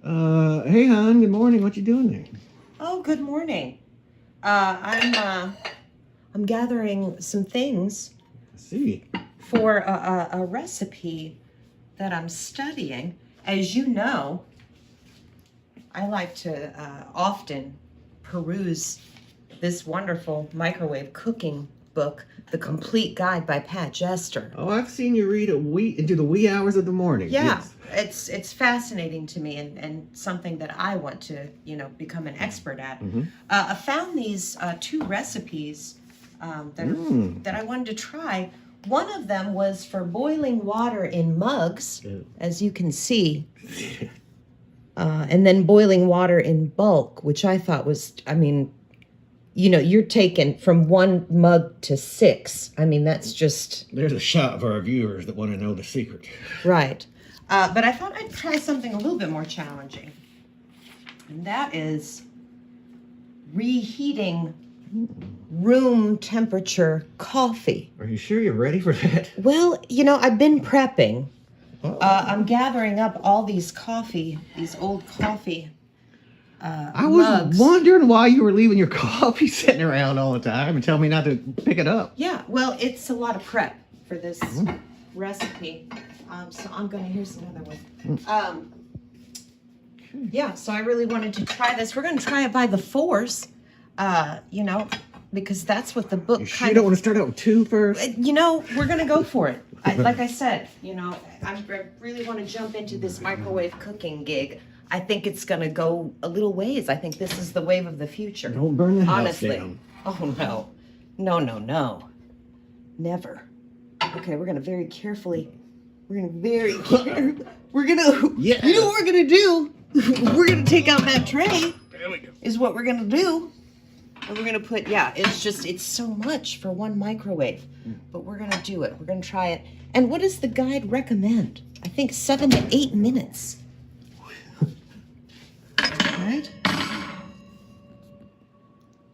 Hey, hon. Good morning. What you doing there? Oh, good morning. I'm gathering some things I see. for a recipe that I'm studying. As you know, I like to often peruse this wonderful microwave cooking book, The Complete Guide by Pat Jester. Oh, I've seen you read into the wee hours of the morning. Yeah, Yes. it's fascinating to me and something that I want to, become an expert at. I found these two recipes that I wanted to try. One of them was for boiling water in mugs, as you can see, and then boiling water in bulk, which I thought was, you're taking from 1 mug to 6. I mean, that's just... There's a shot for our viewers that want to know the secret. Right. But I thought I'd try something a little bit more challenging. And that is reheating room temperature coffee. Are you sure you're ready for that? Well, I've been prepping. I'm gathering up all these old coffee I was mugs. wondering why you were leaving your coffee sitting around all the time and telling me not to pick it up. Yeah, well, it's a lot of prep for this recipe. So I'm going to, here's another one. Yeah, so I really wanted to try this. We're going to try it by the force, because that's what the book You sure you don't want to start out with 2 first? We're going to go for it. Like I said, I really want to jump into this microwave cooking gig. I think it's going to go a little ways. I think this is the wave of the future. Don't burn the house honestly. down. Oh, no. No. Never. Okay, we're going to very carefully... We're going to Yeah. You know what we're going to do? We're going to take out that tray. There we go. Is what we're going to do. And we're going to put, it's so much for 1 microwave. But we're going to do it. We're going to try it. And what does the guide recommend? I think 7 to 8 minutes. Right?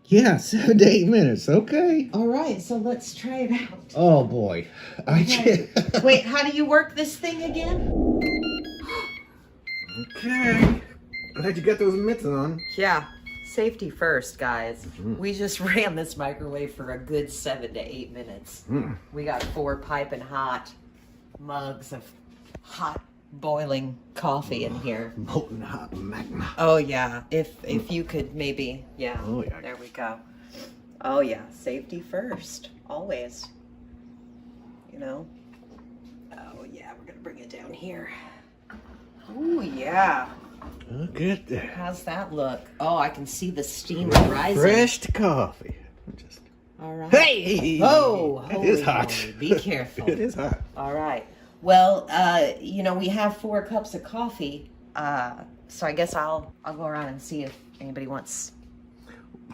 Yeah, 7 to 8 minutes. Okay. All right, so let's try it out. Oh, boy. Right. Wait, how do you work this thing again? Okay. Glad you got those mitts on. Yeah, safety first, guys. We just ran this microwave for a good 7 to 8 minutes. We got 4 piping hot mugs of hot boiling coffee in here. Molten hot magma. Oh yeah, if you could maybe, Oh, yeah. There we go. Oh yeah, safety first, always. Oh yeah, we're gonna bring it down here. Oh yeah. Look at that. How's that look? Oh, I can see the steam rising. Fresh coffee. All right. Hey! Oh, it is holy hot. moly. Be careful. It is hot. All right. Well, we have 4 cups of coffee, so I guess I'll go around and see if anybody wants.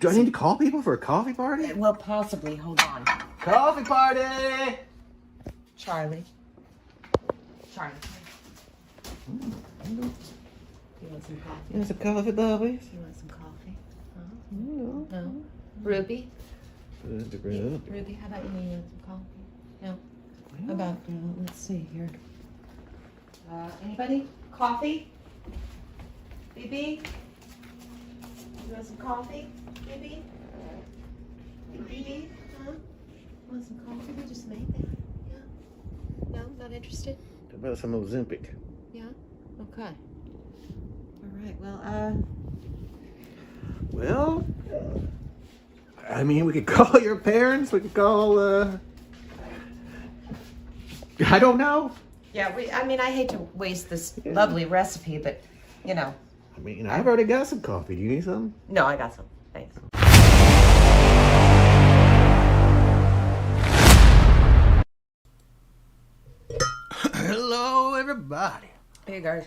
Do I need to call people for a coffee party? Well, possibly. Hold on. Coffee party! Charlie. You want some coffee? You want some coffee, Bubbies? You want some coffee? No. Ruby? Ruby, how about you want some coffee? No. How about, let's see here. Anybody? Coffee? BB? You want some coffee? BB? BB? Huh? Want some coffee? We just made that. Yeah? No? Not interested? How about some Ozempic? Yeah? Okay. All right, well, Well, I mean, we could call your parents. We could call, I don't know. yeah, I hate to waste this lovely recipe, but, I mean, I've already got some coffee. Do you need some? No, I got some. Thanks. Hello, everybody. Hey, guys.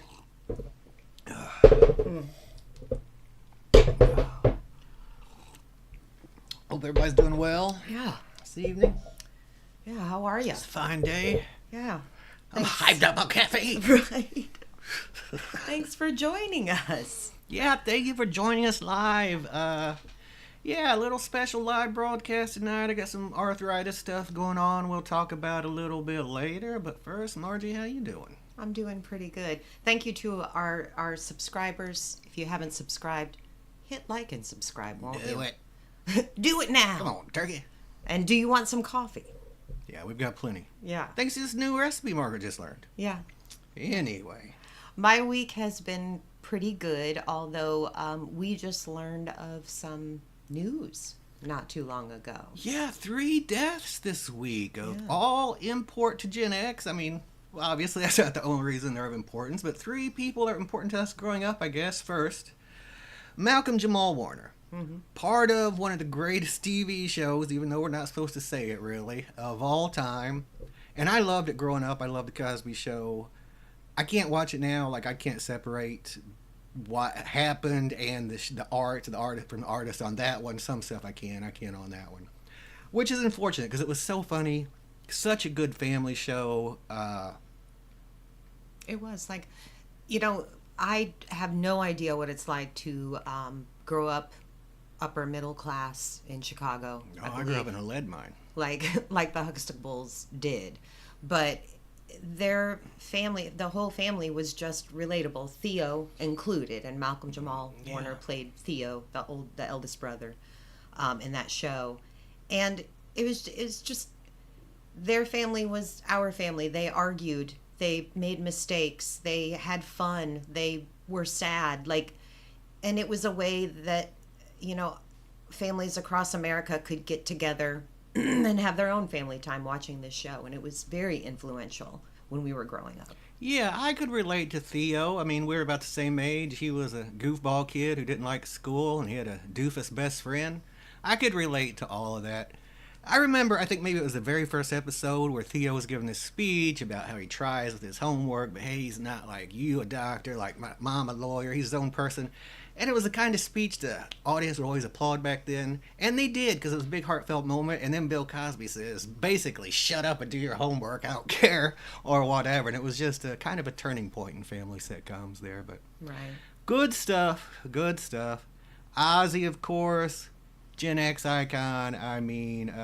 Hope everybody's doing well Yeah. this evening. Yeah, how are you? It's a fine day. Yeah. I'm hyped up on caffeine. Right. Thanks for joining us. Yeah, thank you for joining us live. Yeah, a little special live broadcast tonight. I got some arthritis stuff going on we'll talk about a little bit later. But first, Margie, how you doing? I'm doing pretty good. Thank you to our subscribers. If you haven't subscribed, hit like and subscribe, won't you? Do it. Do it now. Come on, turkey. And do you want some coffee? Yeah, we've got plenty. Yeah. Thanks to this new recipe Margaret just learned. Yeah. Anyway. My week has been pretty good, although we just learned of some news not too long ago. Yeah, 3 deaths this week of Yeah. all import to Gen X. I mean, well, obviously that's not the only reason they're of importance, but 3 people are important to us growing up, I guess. First, Malcolm-Jamal Warner. Part of one of the greatest TV shows, even though we're not supposed to say it really, of all time. And I loved it growing up. I loved the Cosby Show. I can't watch it now. Like, I can't separate what happened and the art from the artist on that one. Some stuff I can on that one. Which is unfortunate because it was so funny. Such a good family show. It was like, I have no idea what it's like to grow up upper middle class in Chicago. I grew up in a lead mine. like the Huxtables did, but their family, the whole family was just relatable, Theo included, and Malcolm-Jamal Warner played Theo, the eldest brother, in that show, and it was just their family was our family. They argued, they made mistakes, they had fun, they were sad, and it was a way that families across America could get together and have their own family time watching this show. And it was very influential when we were growing up. Yeah, I could relate to Theo. I mean, we were about the same age. He was a goofball kid who didn't like school, and he had a doofus best friend. I could relate to all of that. I remember, I think maybe it was the very first episode where Theo was giving this speech about how he tries with his homework, but hey, he's not like you, a doctor, like my mom, a lawyer. He's his own person. And it was the kind of speech the audience would always applaud back then. And they did, because it was a big heartfelt moment. And then Bill Cosby says, basically, shut up and do your homework, I don't care, or whatever. And it was just a kind of a turning point in family sitcoms there. But Right. good stuff, good stuff. Ozzy, of course, Gen X icon. I mean,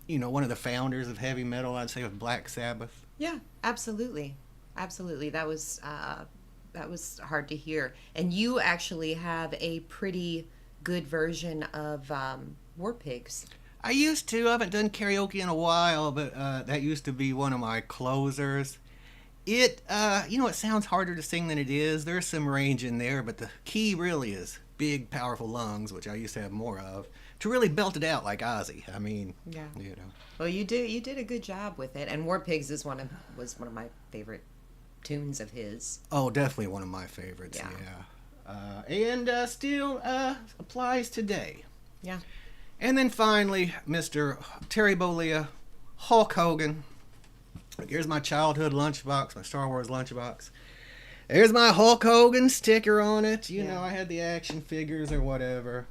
one of the founders of heavy metal, I'd say, with Black Sabbath. Yeah, absolutely. Absolutely. That was hard to hear. And you actually have a pretty good version of War Pigs. I used to. I haven't done karaoke in a while, but that used to be one of my closers. It sounds harder to sing than it is. There's some range in there, but the key really is big, powerful lungs, which I used to have more of, to really belt it out like Ozzy. I mean, Yeah. Well, you did a good job with it. And War Pigs was one of my favorite tunes of his. Oh, definitely one of my favorites. Yeah. And still applies today. Yeah. And then finally, Mr. Terry Bollea, Hulk Hogan. Here's my childhood lunchbox, my Star Wars lunchbox. There's my Hulk Hogan sticker on it. I had the action figures or whatever.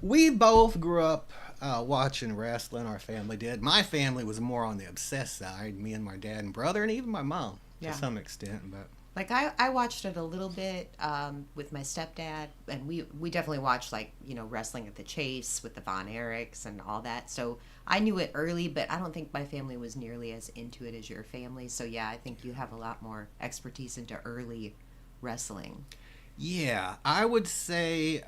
We both grew up watching wrestling, our family did. My family was more on the obsessed side, me and my dad and brother, and even my mom. Yeah. To some extent, but I watched it a little bit with my stepdad, and we definitely watched wrestling at the Chase with the Von Erichs and all that. So I knew it early, but I don't think my family was nearly as into it as your family. So yeah, I think you have a lot more expertise into early wrestling. yeah, I would say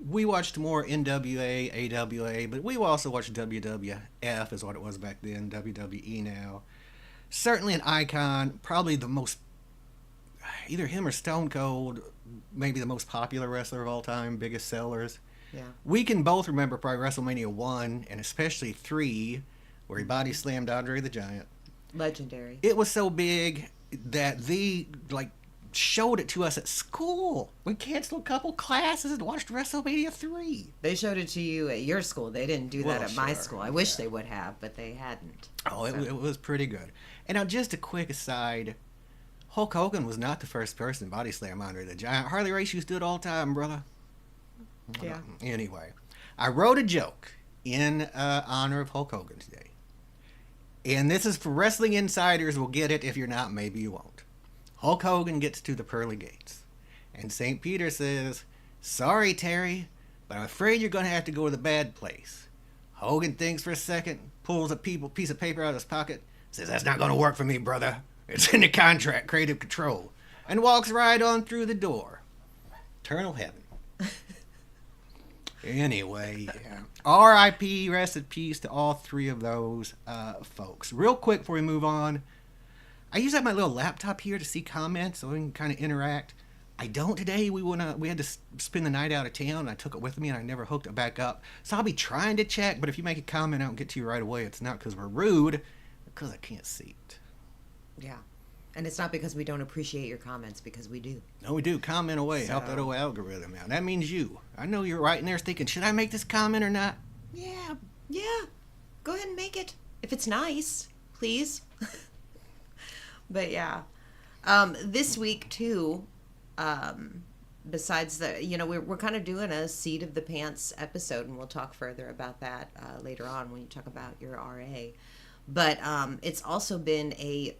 we watched more NWA, AWA, but we also watched WWF is what it was back then, WWE now. Certainly an icon, probably the most, either him or Stone Cold, maybe the most popular wrestler of all time, biggest sellers. Yeah. We can both remember probably WrestleMania 1 and especially 3, where he body slammed Andre the Giant. Legendary. It was so big that they showed it to us at school. We canceled a couple classes and watched WrestleMania 3. They showed it to you at your school. They didn't do that Well, at my sure, school. I wish they would have, but they hadn't. Oh, it was pretty good. And now, just a quick aside, Hulk Hogan was not the first person to body slam Andre the Giant. Harley Race used to do it all the time, brother. Yeah. Anyway, I wrote a joke in honor of Hulk Hogan today. And this is for wrestling insiders. Will get it. If you're not, maybe you won't. Hulk Hogan gets to the pearly gates. And St. Peter says, "Sorry, Terry, but I'm afraid you're going to have to go to the bad place." Hogan thinks for a second, pulls a piece of paper out of his pocket, says, "That's not going to work for me, brother. It's in the contract, creative control. And walks right on through the door. Eternal heaven. Anyway, yeah. R.I.P. Rest in peace to all three of those folks. Real quick before we move on, I use my little laptop here to see comments so we can kind of interact. I don't today. We had to spend the night out of town, and I took it with me, and I never hooked it back up. So I'll be trying to check, but if you make a comment, I don't get to you right away. It's not because we're rude, because I can't see it. Yeah. And it's not because we don't appreciate your comments, because we do. No, we do. Comment away. Help that old algorithm out. That means you. I know you're right in there thinking, should I make this comment or not? Yeah. Go ahead and make it. If it's nice, please. But yeah. This week, too, besides we're kind of doing a seat of the pants episode, and we'll talk further about that later on when you talk about your RA. But it's also been a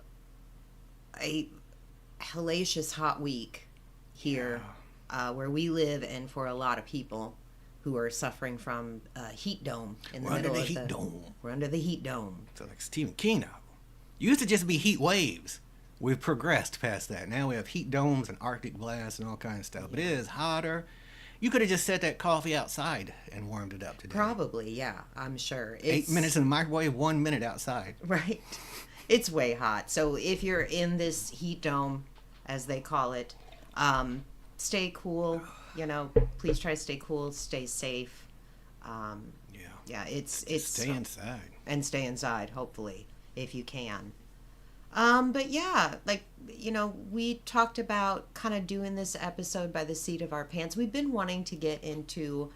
hellacious hot week here where we live, and for a lot of people who are suffering from heat dome in the middle of the heat dome. We're under the heat dome. So like Stephen King novel. Used to just be heat waves. We've progressed past that. Now we have heat domes and Arctic blasts and all kinds of stuff. But it is hotter. You could have just set that coffee outside and warmed it up today. Probably, yeah, I'm sure. 8 minutes in the microwave, 1 minute outside. Right. It's way hot. So if you're in this heat dome, as they call it, stay cool. Please try to stay cool, stay safe. It's stay inside. And stay inside, hopefully, if you can. But yeah, we talked about kind of doing this episode by the seat of our pants. We've been wanting to get into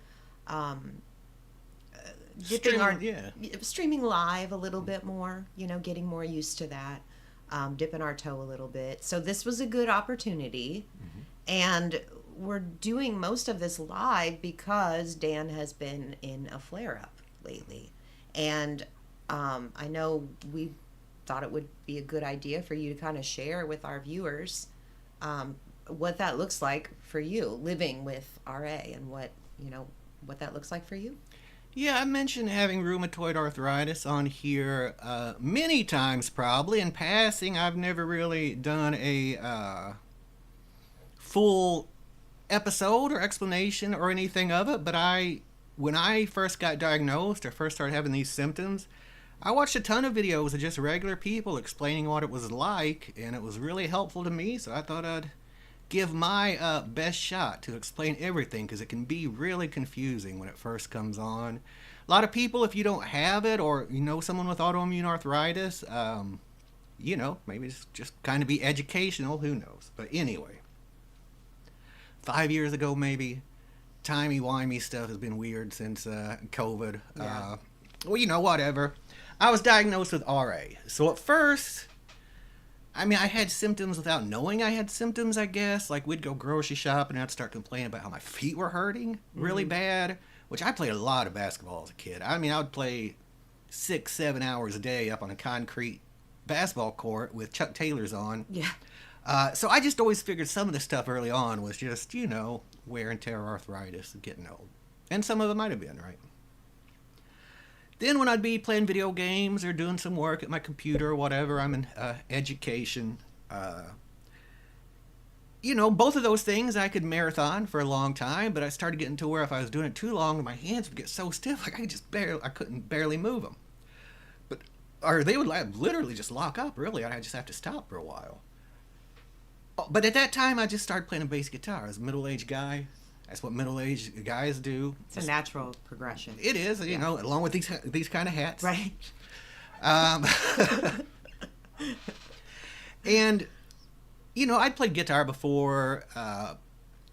streaming live a little bit more, getting more used to that, dipping our toe a little bit. So this was a good opportunity. Mm-hmm. And we're doing most of this live because Dan has been in a flare-up lately. And I know we thought it would be a good idea for you to kind of share with our viewers what that looks like for you living with RA, and what that looks like for you. Yeah, I mentioned having rheumatoid arthritis on here many times, probably in passing. I've never really done a full episode or explanation or anything of it, but when I first got diagnosed or first started having these symptoms, I watched a ton of videos of just regular people explaining what it was like, and it was really helpful to me, so I thought I'd give my best shot to explain everything, because it can be really confusing when it first comes on. A lot of people, if you don't have it, or you know someone with autoimmune arthritis, maybe it's just kind of be educational, who knows. But anyway, 5 years ago maybe, timey-wimey stuff has been weird since COVID. Yeah. Whatever. I was diagnosed with RA. So at first, I had symptoms without knowing I had symptoms, I guess. Like, we'd go grocery shopping and I'd start complaining about how my feet were hurting really bad, which I played a lot of basketball as a kid. I would play 6-7 hours a day up on a concrete basketball court with Chuck Taylors on. Yeah. So I just always figured some of the stuff early on was just, wear and tear arthritis and getting old. And some of it might have been, right? Then when I'd be playing video games or doing some work at my computer or whatever, I'm in education. Both of those things I could marathon for a long time, but I started getting to where if I was doing it too long, my hands would get so stiff, like I couldn't barely move them. Or they would literally just lock up, really. I'd just have to stop for a while. But at that time, I just started playing a bass guitar. As a middle-aged guy, that's what middle-aged guys do. It's a natural progression. It is, along with these kind of hats. Right. And, I'd played guitar before,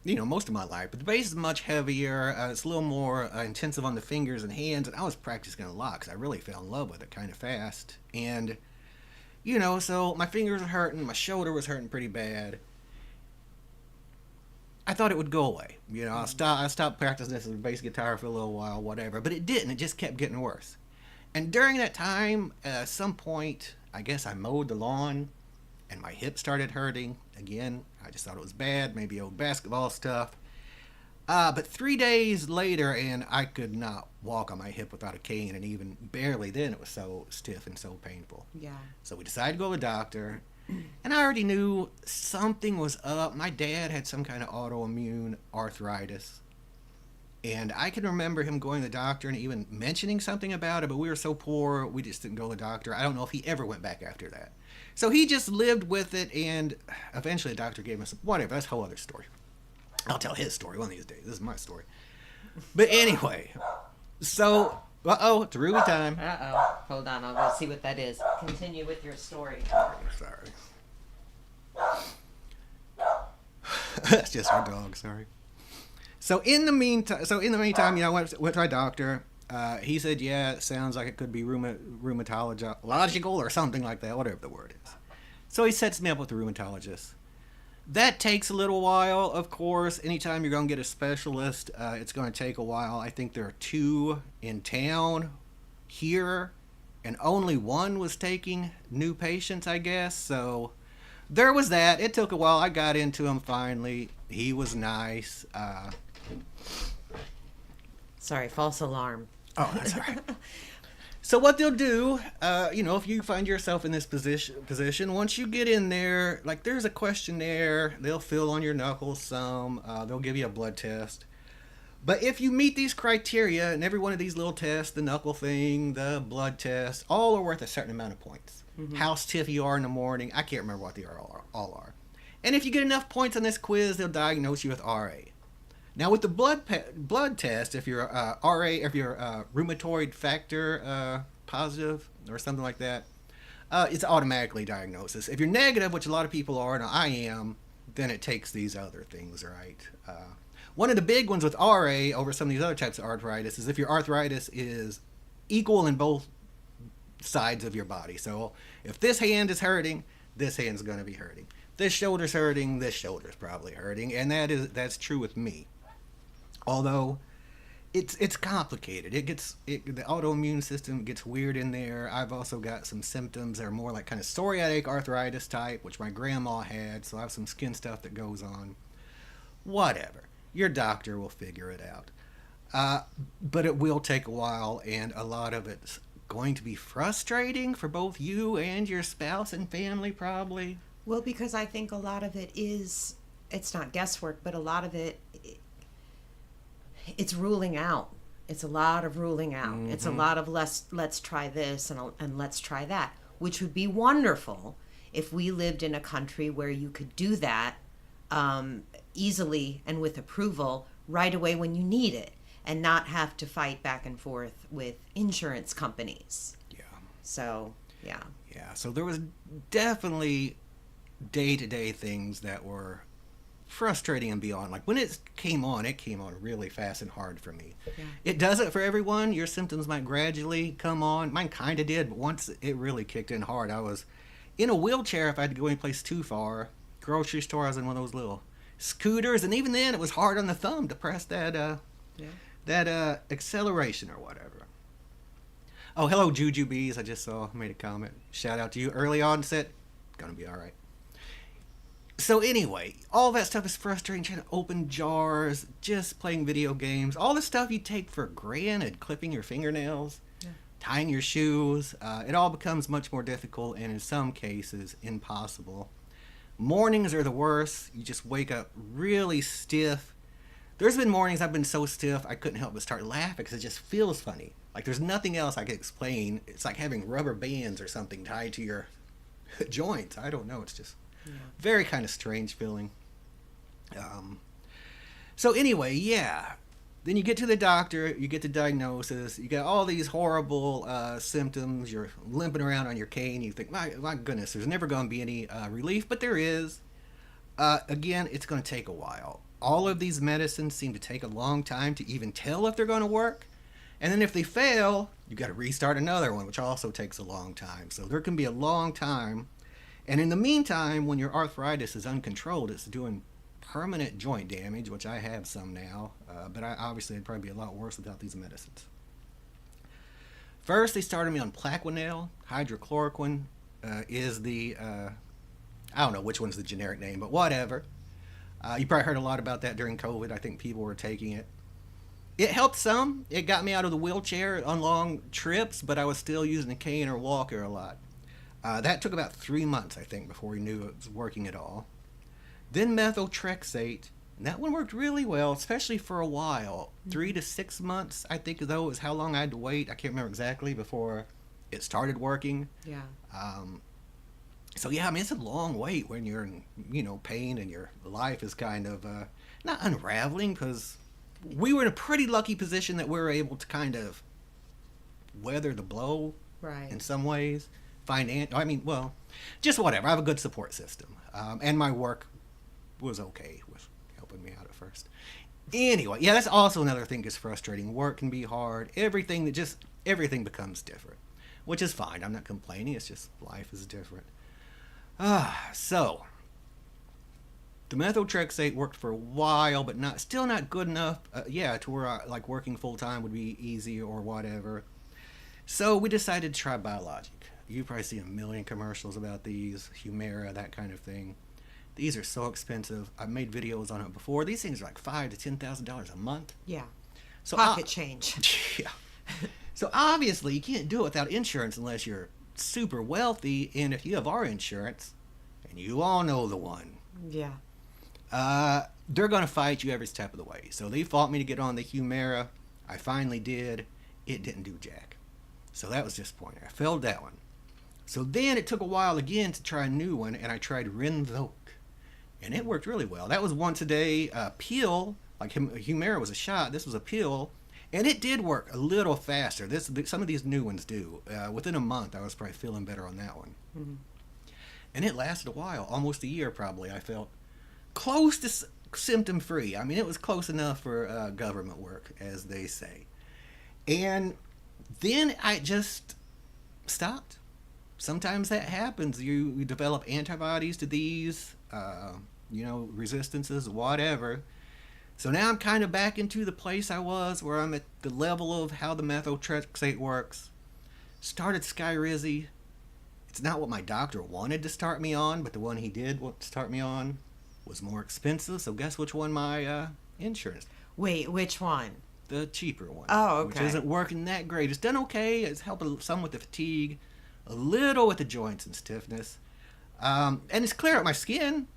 most of my life, but the bass is much heavier. It's a little more intensive on the fingers and hands, and I was practicing a lot because I really fell in love with it kind of fast. And, so my fingers were hurting, my shoulder was hurting pretty bad. I thought it would go away. I stopped practicing this as a bass guitar for a little while, whatever. But it didn't. It just kept getting worse. And during that time, at some point, I guess I mowed the lawn, and my hip started hurting. Again, I just thought it was bad, maybe old basketball stuff. But 3 days later, and I could not walk on my hip without a cane, and even barely then, it was so stiff and so painful. Yeah. So we decided to go to the doctor. And I already knew something was up. My dad had some kind of autoimmune arthritis. And I can remember him going to the doctor and even mentioning something about it, but we were so poor, we just didn't go to the doctor. I don't know if he ever went back after that. So he just lived with it, and eventually the doctor gave him some, whatever, that's a whole other story. I'll tell his story one of these days. This is my story. But anyway, so, it's Ruby time. Hold on, I'll go see what that is. Continue with your story. Sorry. That's just our dog, sorry. So in the meantime, I went to my doctor. He said, yeah, it sounds like it could be rheumatological or something like that, whatever the word is. So he sets me up with a rheumatologist. That takes a little while, of course. Anytime you're going to get a specialist, it's going to take a while. I think there are 2 in town here, and only one was taking new patients, I guess. So there was that. It took a while. I got into him finally. He was nice. Sorry, false alarm. Oh, that's all right. So what they'll do, if you find yourself in this position, once you get in there, like there's a questionnaire, they'll fill on your knuckles some, they'll give you a blood test. But if you meet these criteria, and every one of these little tests, the knuckle thing, the blood test, all are worth a certain amount of points. Mm-hmm. How stiff you are in the morning, I can't remember what they all are. And if you get enough points on this quiz, they'll diagnose you with RA. Now with the blood test, if you're RA, if you're rheumatoid factor positive or something like that, it's automatically diagnosis. If you're negative, which a lot of people are, and I am, then it takes these other things, right? One of the big ones with RA over some of these other types of arthritis is if your arthritis is equal in both sides of your body. So if this hand is hurting, this hand's going to be hurting. This shoulder's hurting, this shoulder's probably hurting, and that's true with me. Although it's complicated. The autoimmune system gets weird in there. I've also got some symptoms that are more like kind of psoriatic arthritis type, which my grandma had, so I have some skin stuff that goes on. Whatever. Your doctor will figure it out. But it will take a while, and a lot of it's going to be frustrating for both you and your spouse and family, probably. Well, because I think a lot of it is, it's not guesswork, but a lot of it's ruling out. It's a lot of ruling out. Mm-hmm. It's a lot of let's try this and let's try that, which would be wonderful if we lived in a country where you could do that easily and with approval right away when you need it, and not have to fight back and forth with insurance companies. Yeah. So, yeah. Yeah, so there was definitely day-to-day things that were frustrating and beyond. Like when it came on really fast and hard for me. Yeah. It doesn't for everyone. Your symptoms might gradually come on. Mine kind of did, but once it really kicked in hard, I was in a wheelchair if I had to go any place too far. Grocery store, I was in one of those little scooters, and even then it was hard on the thumb to press that acceleration or whatever. Oh, hello Jujubes. I just made a comment. Shout out to you. Early onset, gonna be all right. So anyway, all that stuff is frustrating, trying to open jars, just playing video games, all the stuff you take for granted, clipping your fingernails, tying your shoes, it all becomes much more difficult and in some cases impossible. Mornings are the worst. You just wake up really stiff. There's been mornings I've been so stiff I couldn't help but start laughing because it just feels funny. Like there's nothing else I could explain. It's like having rubber bands or something tied to your joints. I don't know. It's just very kind of strange feeling. So anyway, yeah. Then you get to the doctor, you get the diagnosis, you got all these horrible symptoms, you're limping around on your cane, you think, my goodness, there's never going to be any relief, but there is. Again, it's going to take a while. All of these medicines seem to take a long time to even tell if they're going to work. And then if they fail, you got to restart another one, which also takes a long time. So there can be a long time. And in the meantime, when your arthritis is uncontrolled, it's doing permanent joint damage, which I have some now, but obviously it'd probably be a lot worse without these medicines. First, they started me on Plaquenil. Hydrochloroquine is the, I don't know which one's the generic name, but whatever. You probably heard a lot about that during COVID. I think people were taking it. It helped some. It got me out of the wheelchair on long trips, but I was still using a cane or walker a lot. That took about 3 months, I think, before we knew it was working at all. Then methotrexate, and that one worked really well, especially for a while. 3 to 6 months, I think, though, is how long I had to wait. I can't remember exactly before it started working. Yeah. So yeah, I mean, it's a long wait when you're in, pain and your life is kind of not unraveling, because we were in a pretty lucky position that we were able to kind of weather the blow, Right. in some ways. Just whatever. I have a good support system, and my work was okay with helping me out at first. Anyway, yeah, that's also another thing that's frustrating. Work can be hard. Everything becomes different, which is fine. I'm not complaining. It's just life is different. So the methotrexate worked for a while, but still not good enough. To where like working full time would be easy or whatever. So we decided to try biologic. You probably see a million commercials about these, Humira, that kind of thing. These are so expensive. I've made videos on it before. These things are like $5,000 to $10,000 a month. Yeah. So Pocket change. Yeah. So obviously you can't do it without insurance unless you're super wealthy, and if you have our insurance, and you all know the one, Yeah. they're going to fight you every step of the way. So they fought me to get on the Humira. I finally did. It didn't do jack. So that was disappointing. I failed that one. So then it took a while again to try a new one, and I tried Rinvoq, and it worked really well. That was once a day pill. Like Humira was a shot. This was a pill. And it did work a little faster. Some of these new ones do. Within a month, I was probably feeling better on that one. Mm-hmm. And it lasted a while, almost a year probably. I felt close to symptom-free. I mean, it was close enough for government work, as they say. And then I just stopped. Sometimes that happens. You develop antibodies to these, resistances, whatever. So now I'm kind of back into the place I was, where I'm at the level of how the methotrexate works. Started Skyrizi. It's not what my doctor wanted to start me on, but the one he did want to start me on was more expensive. So guess which one my insurance? Wait, which one? The cheaper one. Oh, okay. Which isn't working that great. It's done okay. It's helping some with the fatigue, a little with the joints and stiffness. And it's cleared up my skin.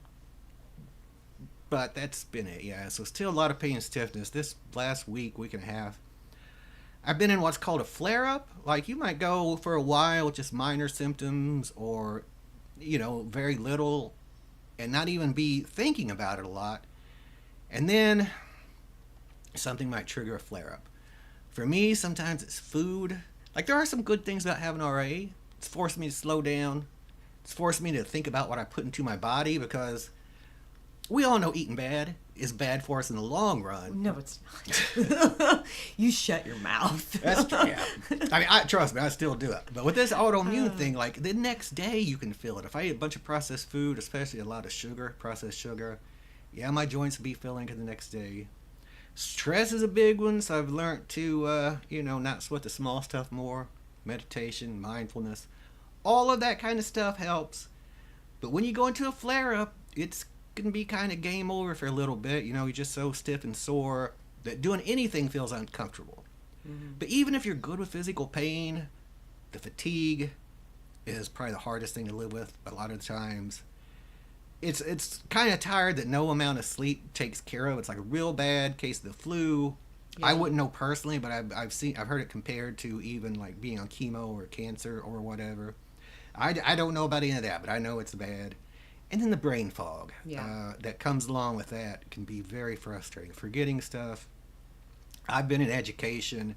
But that's been it, yeah. So still a lot of pain and stiffness. This last week and a half, I've been in what's called a flare-up. Like, you might go for a while with just minor symptoms or, very little, and not even be thinking about it a lot. And then something might trigger a flare-up. For me, sometimes it's food. Like, there are some good things about having RA. It's forced me to slow down. It's forced me to think about what I put into my body, because we all know eating bad is bad for us in the long run. No, it's not. You shut your mouth. That's true, yeah. I mean, trust me, I still do it. But with this autoimmune thing, like, the next day you can feel it. If I eat a bunch of processed food, especially a lot of processed sugar, yeah, my joints will be feeling it the next day. Stress is a big one, so I've learned to, not sweat the small stuff more. Meditation, mindfulness, all of that kind of stuff helps. But when you go into a flare-up, it's can be kind of game over for a little bit. You're just so stiff and sore that doing anything feels uncomfortable. Mm-hmm. But even if you're good with physical pain, the fatigue is probably the hardest thing to live with a lot of the times. It's kind of tired that no amount of sleep takes care of. It's like a real bad case of the flu. Yeah. I wouldn't know personally, but I've heard it compared to even like being on chemo or cancer or whatever. I don't know about any of that, but I know it's bad. And then the brain fog that comes along with that can be very frustrating. Forgetting stuff. I've been in education,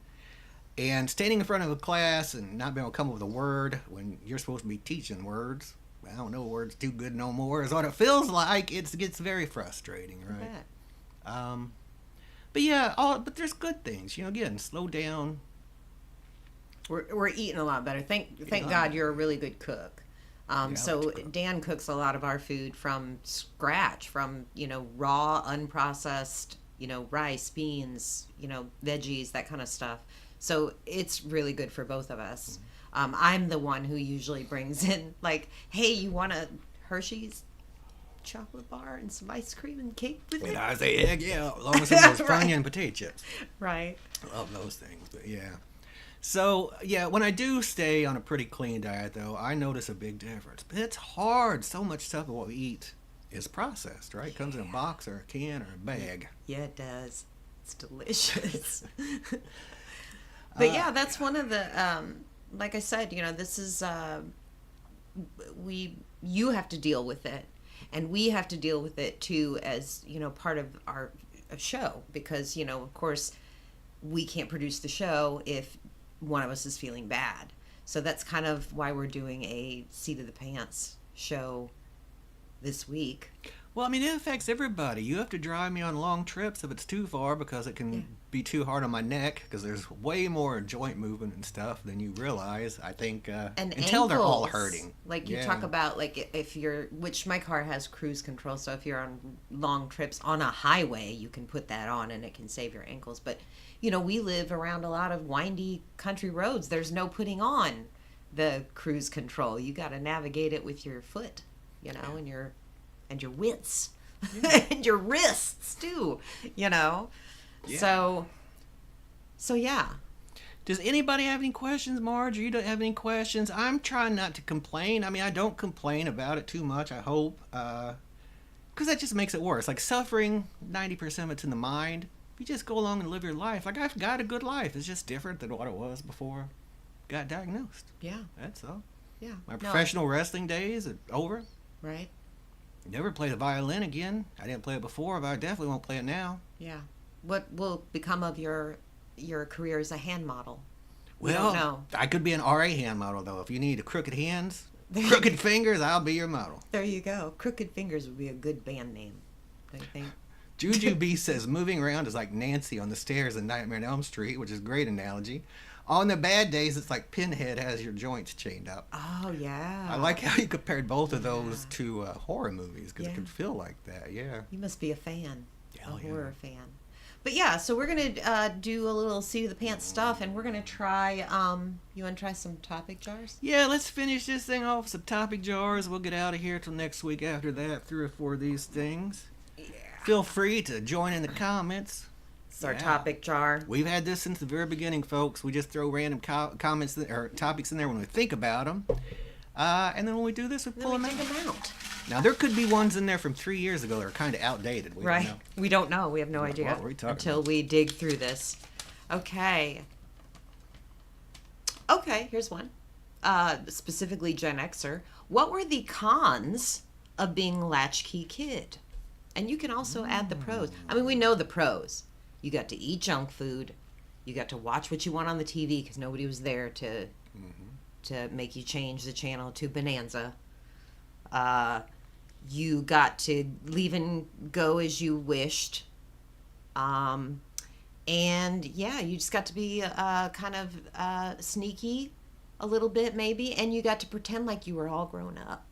and standing in front of a class and not being able to come up with a word when you're supposed to be teaching words. I don't know words too good no more is what it feels like. It gets very frustrating, right? But yeah, but there's good things. Again, slow down. We're eating a lot better. Thank God you're a really good cook. So Dan cooks a lot of our food from scratch, from, raw, unprocessed, rice, beans, veggies, that kind of stuff. So it's really good for both of us. I'm the one who usually brings in, like, hey, you want a Hershey's chocolate bar and some ice cream and cake with it? And I say, yeah, as long as it was Funyun potato chips. Right. I love those things, but yeah. So, yeah, when I do stay on a pretty clean diet, though, I notice a big difference. But it's hard. So much stuff of what we eat is processed, right? Comes in a box or a can or a bag. Yeah, it does. It's delicious. But yeah, that's one of the, like I said, this is, you have to deal with it. And we have to deal with it too as, part of our show. Because, of course, we can't produce the show if one of us is feeling bad. So that's kind of why we're doing a seat of the pants show this week. Well, I mean, it affects everybody. You have to drive me on long trips if it's too far because it can be too hard on my neck because there's way more joint movement and stuff than you realize, I think, and until ankles, they're all hurting. Like you talk about, like if you're, which my car has cruise control, so if you're on long trips on a highway, you can put that on and it can save your ankles. But, we live around a lot of windy country roads. There's no putting on the cruise control. You got to navigate it with your foot, and your wits and your wrists too, Yeah. So yeah. Does anybody have any questions, Marge? You don't have any questions? I'm trying not to complain. I mean, I don't complain about it too much, I hope. Because that just makes it worse. Like suffering, 90% of it's in the mind. If you just go along and live your life, like I've got a good life. It's just different than what it was before I got diagnosed. Yeah. That's all. Yeah. My professional wrestling days are over. Right. Never play the violin again. I didn't play it before, but I definitely won't play it now. Yeah. What will become of your career as a hand model? Well, no. I could be an RA hand model, though. If you need crooked hands, crooked fingers, I'll be your model. There you go. Crooked Fingers would be a good band name, don't you think? Juju B says, moving around is like Nancy on the stairs in Nightmare on Elm Street, which is a great analogy. On the bad days, it's like Pinhead has your joints chained up. Oh, yeah. I like how you compared both of those to horror movies, because it could feel like that, yeah. You must be a fan, Hell a horror fan. But yeah, so we're going to do a little seat of the pants stuff, and we're going to try, you want to try some topic jars? Yeah, let's finish this thing off with some topic jars. We'll get out of here till next week after that, 3 or 4 of these things. Yeah. Feel free to join in the comments. It's our topic jar. We've had this since the very beginning, folks. We just throw random comments or topics in there when we think about them. And then when we do this, we pull them out. Now, there could be ones in there from 3 years ago that are kind of outdated. We don't know. We don't know. We have no idea what are we talking until about? We dig through this. Okay. Okay, here's one. Specifically Gen-Xer. What were the cons of being a latchkey kid? And you can also add the pros. I mean, we know the pros. You got to eat junk food. You got to watch what you want on the TV because nobody was there to make you change the channel to Bonanza. You got to leave and go as you wished. And yeah, you just got to be kind of sneaky a little bit maybe, and you got to pretend like you were all grown up.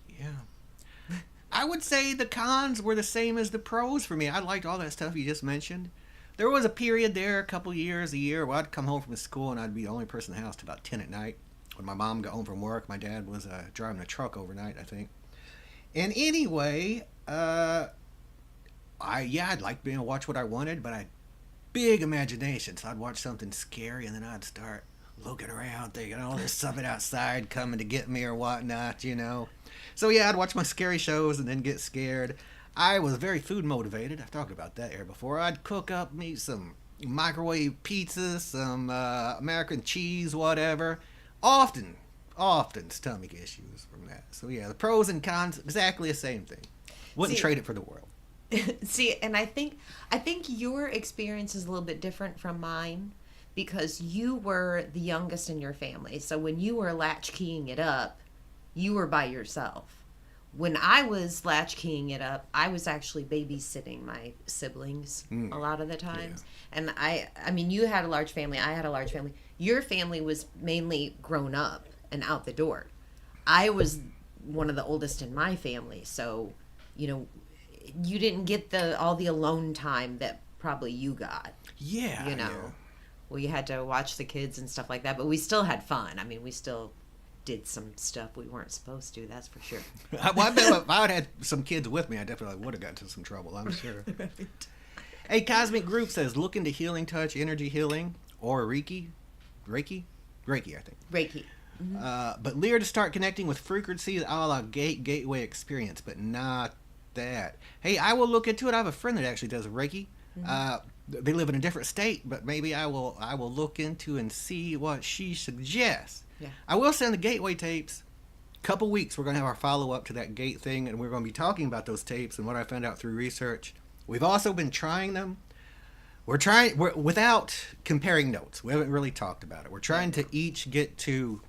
Yeah. I would say the cons were the same as the pros for me. I liked all that stuff you just mentioned. There was a period there, a year, where I'd come home from school and I'd be the only person in the house till about 10 at night. When my mom got home from work, my dad was driving a truck overnight, I think. And anyway, I'd like being able to watch what I wanted, but I had big imagination. So I'd watch something scary and then I'd start looking around thinking, oh, there's something outside coming to get me or whatnot, So yeah, I'd watch my scary shows and then get scared. I was very food motivated. I've talked about that here before. I'd cook up me some microwave pizzas, some American cheese, whatever. Often stomach issues from that. So yeah, the pros and cons, exactly the same thing. Wouldn't trade it for the world. See, and I think your experience is a little bit different from mine because you were the youngest in your family. So when you were latchkeying it up, you were by yourself. When I was latchkeying it up, I was actually babysitting my siblings a lot of the times. Yeah. And I mean, you had a large family. I had a large family. Your family was mainly grown up and out the door. I was one of the oldest in my family. So, you didn't get all the alone time that probably you got. Yeah. Yeah. Well, you had to watch the kids and stuff like that. But we still had fun. I mean, we still did some stuff we weren't supposed to, that's for sure. I bet if I would have had some kids with me, I definitely would have got into some trouble, I'm sure. Right. Hey, Cosmic Group says, look into healing touch, energy healing, or Reiki. Reiki, I think. Reiki. But Lear to start connecting with frequencies a la gateway experience, but not that. Hey, I will look into it. I have a friend that actually does Reiki. They live in a different state, but maybe I will look into and see what she suggests. Yeah. I will send the gateway tapes. Couple weeks we're going to have our follow-up to that gate thing, and we're going to be talking about those tapes and what I found out through research. We've also been trying them. We're without comparing notes. We haven't really talked about it. We're trying to each get to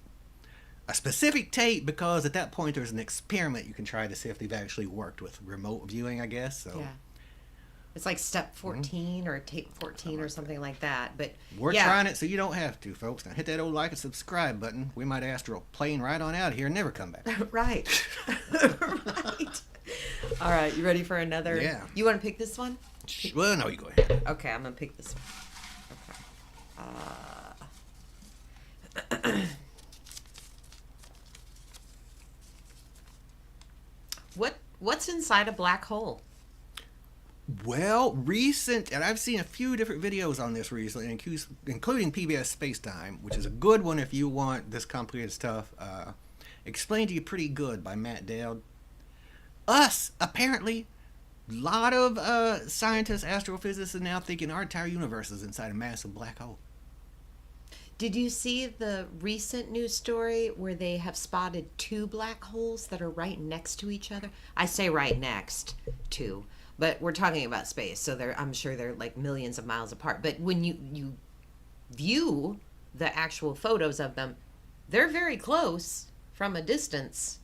a specific tape, because at that point there's an experiment you can try to see if they've actually worked with remote viewing, I guess. So Yeah. It's like step 14 or tape 14 or something like that. But we're trying it so you don't have to, folks. Now hit that old like and subscribe button. We might astral plane right on out of here and never come back. Right. Right. All right, you ready for another? Yeah. You want to pick this one? Well, no, you go ahead. Okay, I'm going to pick this one. Okay. What's inside a black hole? Well, and I've seen a few different videos on this recently, including PBS Spacetime, which is a good one if you want this complicated stuff explained to you pretty good by Matt Dowd. Apparently, a lot of scientists, astrophysicists are now thinking our entire universe is inside a massive black hole. Did you see the recent news story where they have spotted 2 black holes that are right next to each other? I say right next to, but we're talking about space, so I'm sure they're like millions of miles apart. But when you view the actual photos of them, they're very close from a distance.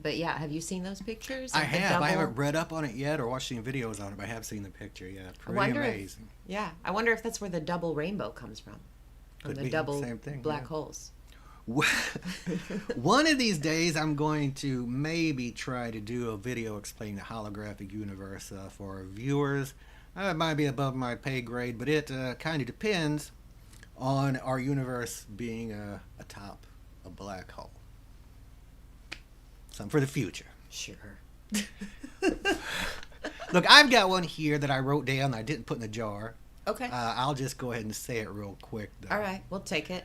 But yeah, have you seen those pictures? I have. I haven't read up on it yet or watched any videos on it, but I have seen the picture. Yeah, pretty amazing. I wonder if that's where the double rainbow comes from. Could the be. double Same thing, black holes. One of these days, I'm going to maybe try to do a video explaining the holographic universe for our viewers. It might be above my pay grade, but it kind of depends on our universe being atop a black hole. Something for the future. Sure. Look, I've got one here that I wrote down that I didn't put in the jar. Okay. I'll just go ahead and say it real quick, though. All right, we'll take it.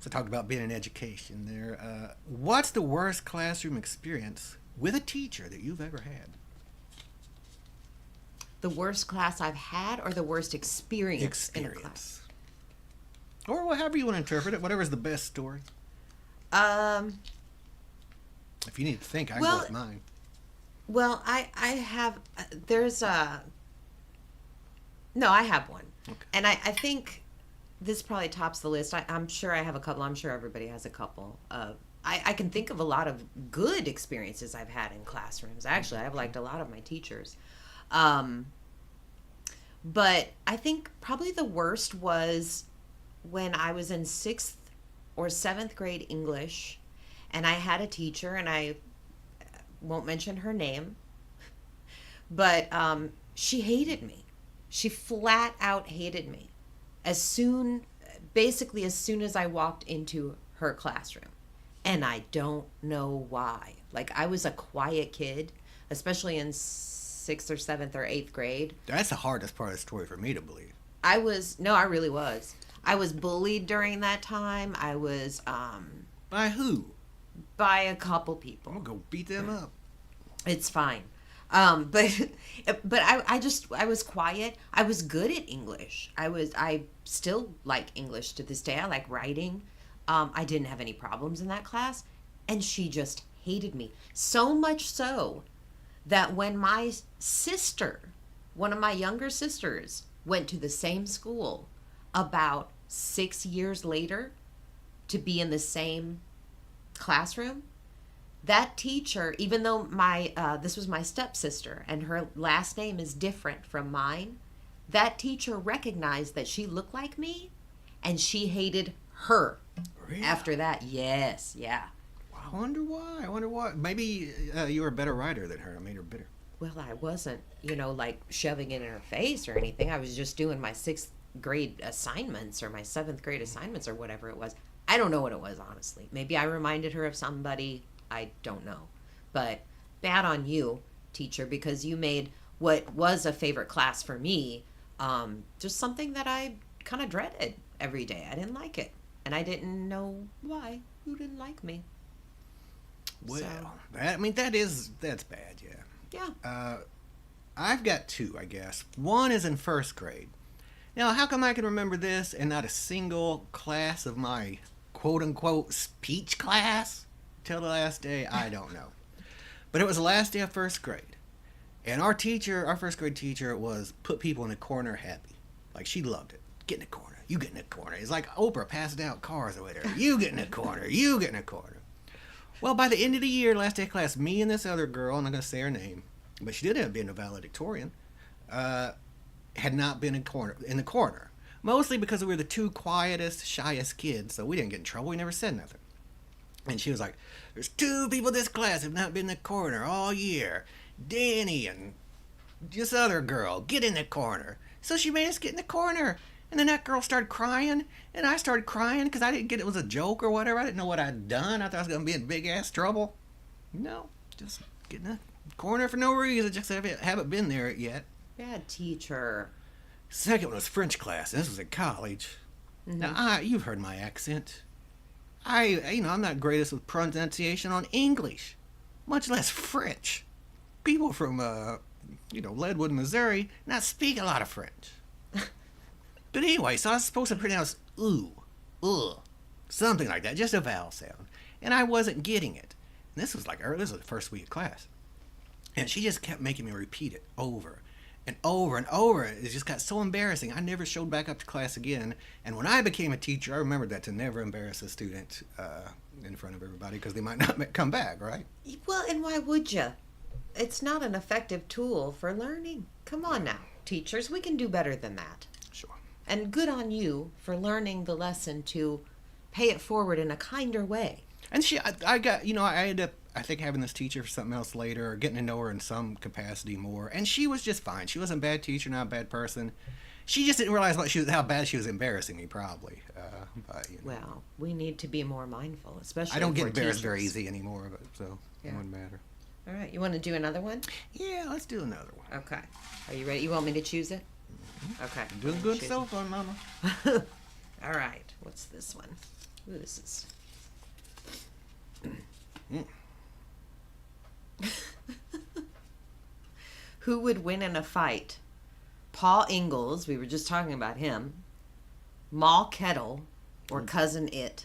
So talk about being in education there. What's the worst classroom experience with a teacher that you've ever had? The worst class I've had, or the worst experience in a class? Or however you want to interpret it, whatever's the best story. If you need to think, I can go with mine. Well, I have, I have one. Okay. And I think this probably tops the list. I'm sure I have a couple. I'm sure everybody has a couple. I can think of a lot of good experiences I've had in classrooms. Actually, I've liked a lot of my teachers. But I think probably the worst was when I was in 6th or 7th grade English, and I had a teacher, and I won't mention her name, but she hated me. She flat out hated me as soon as I walked into her classroom. And I don't know why. Like, I was a quiet kid, especially in 6th or 7th or 8th grade. That's the hardest part of the story for me to believe. I really was. I was bullied during that time. I was, By who? By a couple people. I'll go beat them up. It's fine. But I was quiet. I was good at English. I still like English to this day. I like writing. I didn't have any problems in that class, and she just hated me. So much so that when my sister, one of my younger sisters, went to the same school about 6 years later to be in the same classroom, that teacher, even though this was my stepsister and her last name is different from mine, that teacher recognized that she looked like me, and she hated her. Really? After that. Yes, yeah. I wonder why. Maybe you were a better writer than her. I made her bitter. Well, I wasn't, like shoving it in her face or anything. I was just doing my 6th grade assignments or my 7th grade assignments or whatever it was. I don't know what it was, honestly. Maybe I reminded her of somebody. I don't know. But bad on you, teacher, because you made what was a favorite class for me just something that I kind of dreaded. every day. I didn't like it. And I didn't know why. Who didn't like me? Well, So- that's bad, yeah. Yeah. I've got two, I guess. One is in first grade. Now, how come I can remember this and not a single class of my quote-unquote speech class till the last day? I don't know. But it was the last day of first grade. And our first grade teacher was put people in the corner happy. Like, she loved it. Get in the corner. You get in the corner. It's like Oprah passing out cars over there. You get in the corner. You get in the corner. Well, by the end of the year, last day of class, me and this other girl, I'm not going to say her name, but she did have been a valedictorian, had not been in the corner. Mostly because we were the two quietest, shyest kids, so we didn't get in trouble. We never said nothing. And she was like, there's two people in this class who have not been in the corner all year. Danny and this other girl. Get in the corner. So she made us get in the corner. And then that girl started crying, and I started crying because I didn't get it was a joke or whatever. I didn't know what I'd done. I thought I was going to be in big-ass trouble. No, just get in the corner for no reason. Just haven't been there yet. Bad teacher. Second one was French class. This was in college. Mm-hmm. Now, you've heard my accent. I'm not greatest with pronunciation on English, much less French. People from, Leadwood, Missouri, not speak a lot of French. But anyway, so I was supposed to pronounce ooh, something like that, just a vowel sound. And I wasn't getting it. And this was the first week of class. And she just kept making me repeat it over and over and over. It just got so embarrassing. I never showed back up to class again. And when I became a teacher, I remembered that to never embarrass a student in front of everybody because they might not come back, right? Well, and why would you? It's not an effective tool for learning. Come on now, teachers. We can do better than that. Sure. And good on you for learning the lesson to pay it forward in a kinder way. And I ended up, I think, having this teacher for something else later, or getting to know her in some capacity more. And she was just fine. She wasn't a bad teacher, not a bad person. She just didn't realize how bad she was embarrassing me, probably. Well, we need to be more mindful, especially I don't get for embarrassed teachers. very easy anymore, so Yeah. it wouldn't matter. All right, you want to do another one? Yeah, let's do another one. Okay. Are you ready? You want me to choose it? Okay. Doing I'm good choosing. so far, Mama. All right. What's this one? Ooh, this is. Who would win in a fight? Paul Ingalls, we were just talking about him. Mal Kettle or Cousin It?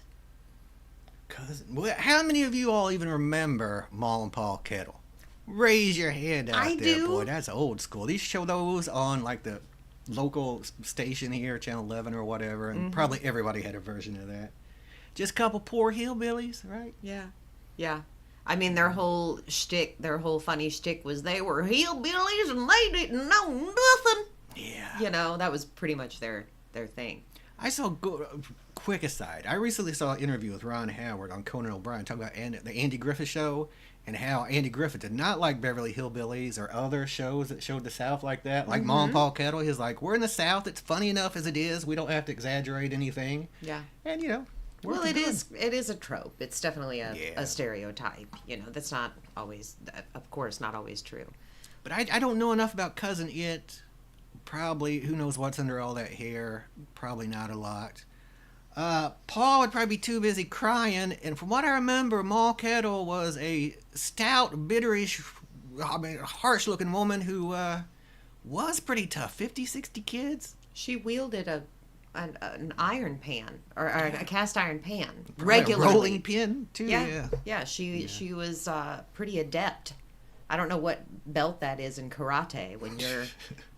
How many of you all even remember Mal and Paul Kettle? Raise your hand out I there, do. boy. That's old school. These show those on like the local station here, Channel 11 or whatever, and probably everybody had a version of that. Just a couple poor hillbillies, right? Yeah. Yeah. I mean, their whole shtick, their whole funny shtick was they were hillbillies and they didn't know nothing. Yeah. You know, that was pretty much their thing. I saw, quick aside, I recently saw an interview with Ron Howard on Conan O'Brien talking about the Andy Griffith Show and how Andy Griffith did not like Beverly Hillbillies or other shows that showed the South like that. Like Mom and Paul Kettle, he's like, we're in the South, it's funny enough as it is, we don't have to exaggerate anything. Yeah. And, Well, it is a trope. It's definitely Yeah. a stereotype. That's not always, of course, not always true. But I don't know enough about Cousin It. Probably, who knows what's under all that hair. Probably not a lot. Paul would probably be too busy crying. And from what I remember, Mal Kettle was a stout, bitterish, harsh-looking woman who was pretty tough. 50, 60 kids. She wielded an iron pan or a cast iron pan Probably regularly. A rolling pin, too. Yeah. She was pretty adept. I don't know what belt that is in karate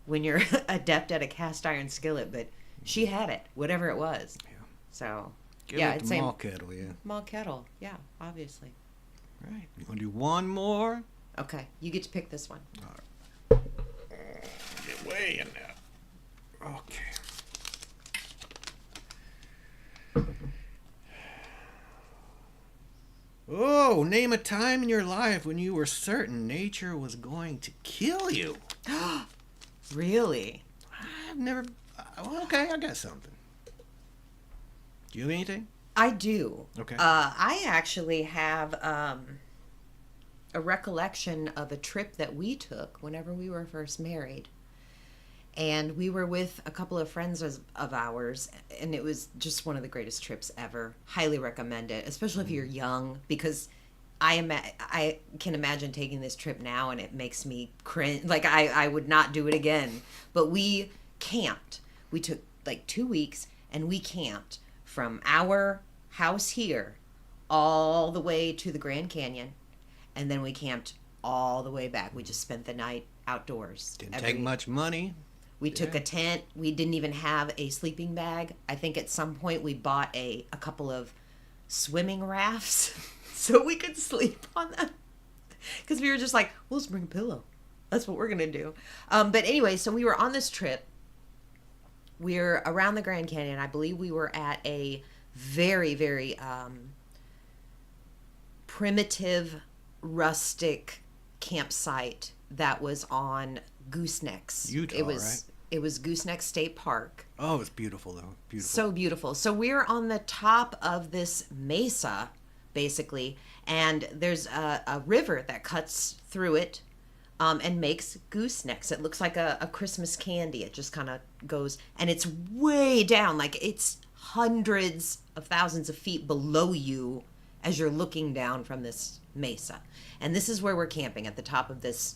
when you're adept at a cast iron skillet, but she had it, whatever it was. Yeah. So Give yeah, it I'd to say Mal Kettle, yeah. Mal Kettle. Yeah, obviously. Right. You want to do one more? Okay, you get to pick this one. Get way in there. Okay. Oh, name a time in your life when you were certain nature was going to kill you. Really? I've never. Okay, I got something. Do you have anything? I do. Okay. I actually have a recollection of a trip that we took whenever we were first married. And we were with a couple of friends of ours, and it was just one of the greatest trips ever. Highly recommend it, especially if you're young, because I can imagine taking this trip now and it makes me cringe. Like I would not do it again. But we camped. We took like 2 weeks and we camped from our house here all the way to the Grand Canyon, and then we camped all the way back. We just spent the night outdoors. Didn't take much money. We took a tent. We didn't even have a sleeping bag. I think at some point we bought a couple of swimming rafts so we could sleep on them. Because we were just like, we'll just bring a pillow. That's what we're going to do. But anyway, so we were on this trip. We're around the Grand Canyon. I believe we were at a very, very primitive, rustic campsite that was on Goosenecks. Utah, right? It was Gooseneck State Park. Oh, it's beautiful though. Beautiful. So beautiful. So we're on the top of this mesa, basically, and there's a river that cuts through it and makes goosenecks. It looks like a Christmas candy. It just kind of goes, and it's way down, like it's hundreds of thousands of feet below you as you're looking down from this mesa. And this is where we're camping, at the top of this,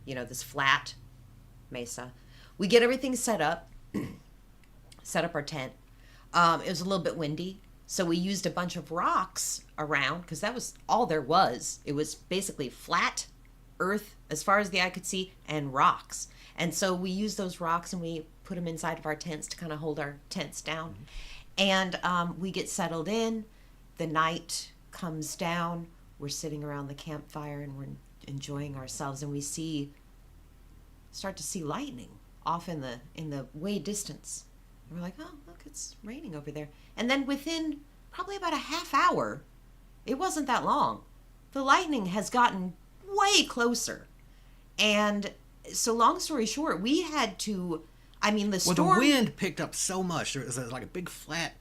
this flat mesa. We get everything set up our tent. It was a little bit windy, so we used a bunch of rocks around, because that was all there was. It was basically flat earth as far as the eye could see, and rocks. And so we used those rocks and we put them inside of our tents to kind of hold our tents down. And we get settled in. The night comes down. We're sitting around the campfire and we're enjoying ourselves, and we start to see lightning off in the way distance. And we're like, oh, look, it's raining over there. And then within probably about a half hour, it wasn't that long, the lightning has gotten way closer. And so long story short, we had to, the storm... Well, the wind picked up so much. There was like a big flat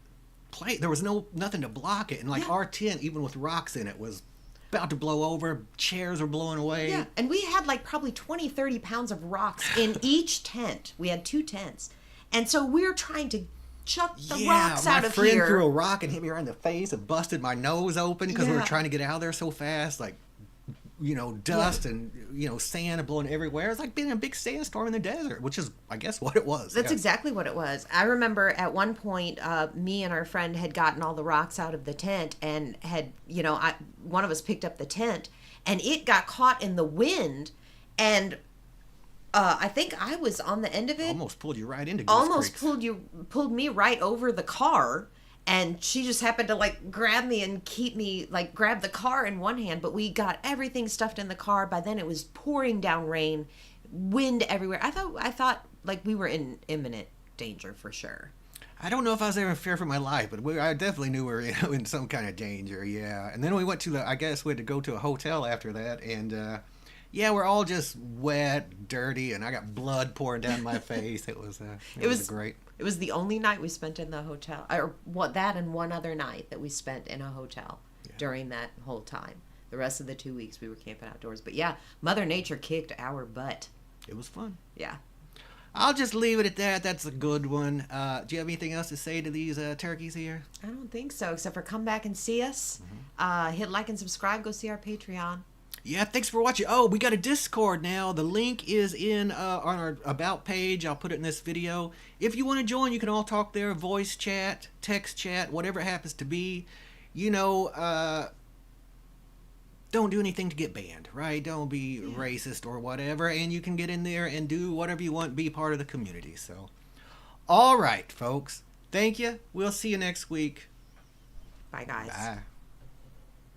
plate. There was nothing to block it. And like our tent, even with rocks in it, was about to blow over. Chairs were blowing away. Yeah, and we had like probably 20, 30 pounds of rocks in each tent. We had 2 tents. And so we're trying to chuck the rocks out of here. My friend threw a rock and hit me right in the face and busted my nose open because we were trying to get out of there so fast. Like, dust and, sand blowing everywhere. It's like being in a big sandstorm in the desert, which is, I guess, what it was. That's exactly what it was. I remember at one point, me and our friend had gotten all the rocks out of the tent and had, one of us picked up the tent and it got caught in the wind, and I think I was on the end of it. Almost pulled you right into Goose Creek. Pulled me right over the car. And she just happened to like grab me and keep me, like grab the car in one hand. But we got everything stuffed in the car. By then it was pouring down rain, wind everywhere. I thought like we were in imminent danger for sure. I don't know if I was ever in fear for my life, but I definitely knew we were in some kind of danger. Yeah. And then we went to I guess we had to go to a hotel after that. And we're all just wet, dirty, and I got blood pouring down my face. It was great. It was the only night we spent in the hotel, or that and one other night that we spent in a hotel during that whole time. The rest of the 2 weeks we were camping outdoors. But yeah, Mother Nature kicked our butt. It was fun. Yeah. I'll just leave it at that. That's a good one. Do you have anything else to say to these turkeys here? I don't think so, except for come back and see us. Hit like and subscribe. Go see our Patreon. Yeah, thanks for watching. Oh, we got a Discord now. The link is in on our About page. I'll put it in this video. If you want to join, you can all talk there. Voice chat, text chat, whatever it happens to be. Don't do anything to get banned, right? Don't be racist or whatever. And you can get in there and do whatever you want. Be part of the community. So, all right, folks. Thank you. We'll see you next week. Bye, guys. Bye.